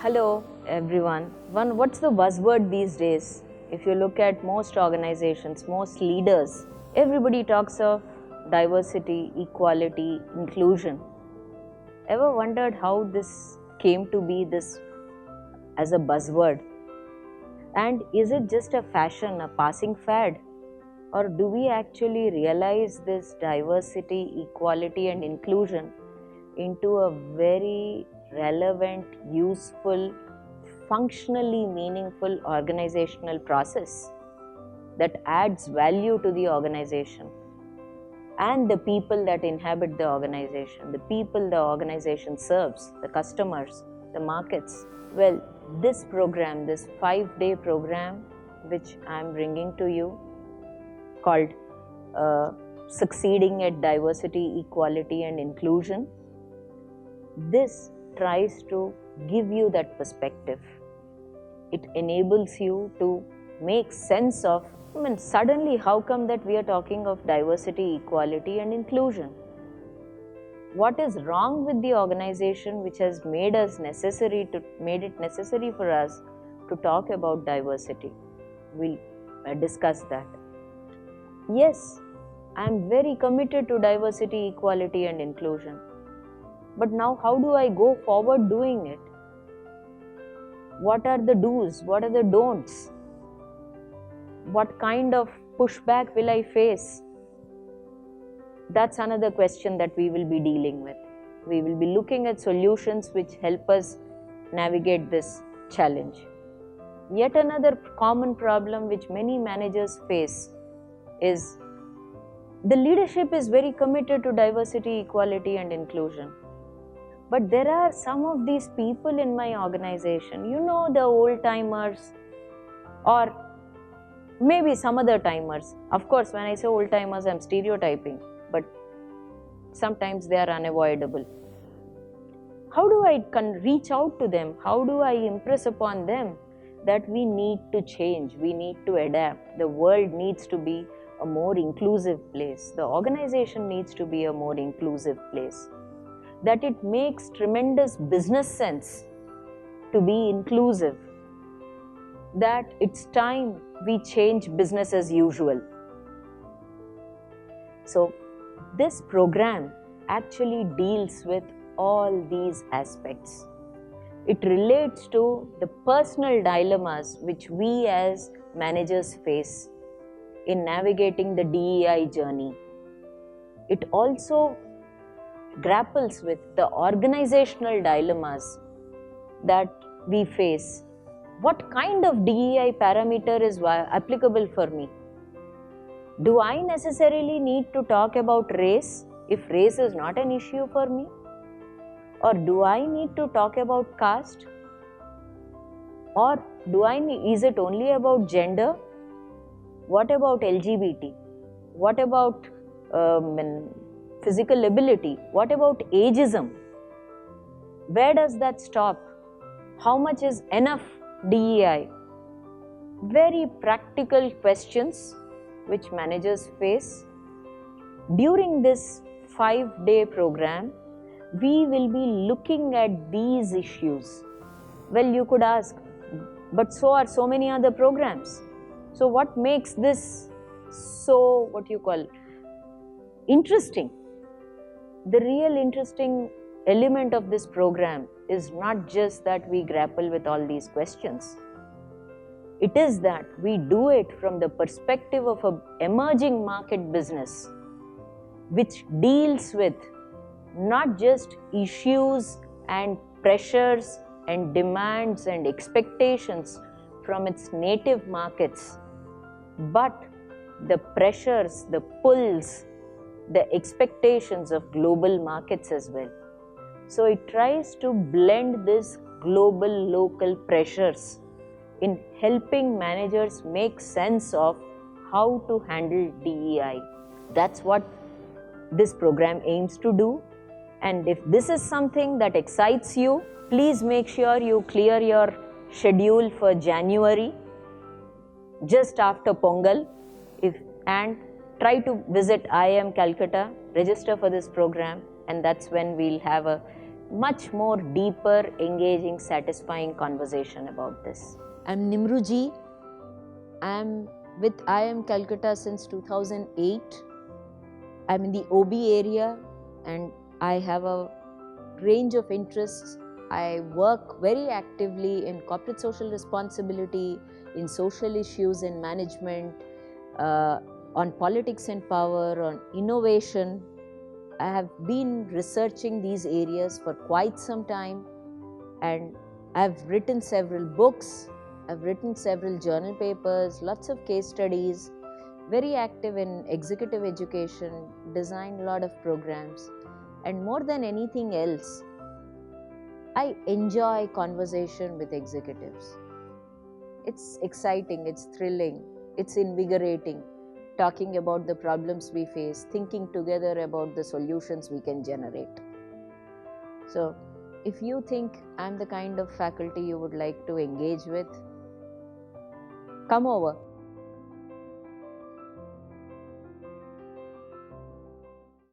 Hello everyone. What's the buzzword these days? If you look at most organizations, most leaders, everybody talks of diversity, equality, inclusion. Ever wondered how this came to be this as a buzzword? And is it just a fashion, a passing fad? Or do we actually realize this diversity, equality and inclusion into a very relevant, useful, functionally meaningful organizational process that adds value to the organization and the people that inhabit the organization, the people the organization serves, the customers, the markets? Well, this program, this 5-day program which I am bringing to you called Succeeding at Diversity, Equality and Inclusion, this tries to give you that perspective. It enables you to make sense of, suddenly how come that we are talking of diversity, equality and inclusion? What is wrong with the organization which has made it necessary for us to talk about diversity? We'll discuss that. Yes, I am very committed to diversity, equality and inclusion. But now how do I go forward doing it? What are the do's? What are the don'ts? What kind of pushback will I face? That's another question that we will be dealing with. We will be looking at solutions which help us navigate this challenge. Yet another common problem which many managers face is the leadership is very committed to diversity, equality and inclusion. But there are some of these people in my organization, the old timers or maybe some other timers. Of course, when I say old timers, I'm stereotyping, but sometimes they are unavoidable. How do I reach out to them? How do I impress upon them that we need to change, we need to adapt? The world needs to be a more inclusive place. The organization needs to be a more inclusive place. That it makes tremendous business sense to be inclusive. That it's time we change business as usual. So this program actually deals with all these aspects. It relates to the personal dilemmas which we as managers face in navigating the DEI journey. It also grapples with the organizational dilemmas that we face. What kind of DEI parameter is applicable for me? Do I necessarily need to talk about race if race is not an issue for me? Or do I need to talk about caste? Or is it only about gender? What about LGBT? What about physical ability? What about ageism? Where does that stop? How much is enough DEI? Very practical questions which managers face. During this 5-day program, we will be looking at these issues. Well, you could ask, but so are so many other programs. So what makes this so, interesting? The real interesting element of this program is not just that we grapple with all these questions. It is that we do it from the perspective of an emerging market business which deals with not just issues and pressures and demands and expectations from its native markets, but the pressures, the pulls, the expectations of global markets as well. So it tries to blend this global local pressures in helping managers make sense of how to handle DEI. That's what this program aims to do. And if this is something that excites you, please make sure you clear your schedule for January, just after Pongal, and try to visit IIM Calcutta, register for this program, and that's when we'll have a much more deeper, engaging, satisfying conversation about this. I'm Nimruji. I'm with IIM Calcutta since 2008. I'm in the OB area and I have a range of interests. I work very actively in corporate social responsibility, in social issues and management, on politics and power, on innovation. I have been researching these areas for quite some time, and I've written several books, I've written several journal papers, lots of case studies, very active in executive education, designed a lot of programs, and more than anything else, I enjoy conversation with executives. It's exciting, it's thrilling, it's invigorating, talking about the problems we face, thinking together about the solutions we can generate. So, if you think I'm the kind of faculty you would like to engage with, come over.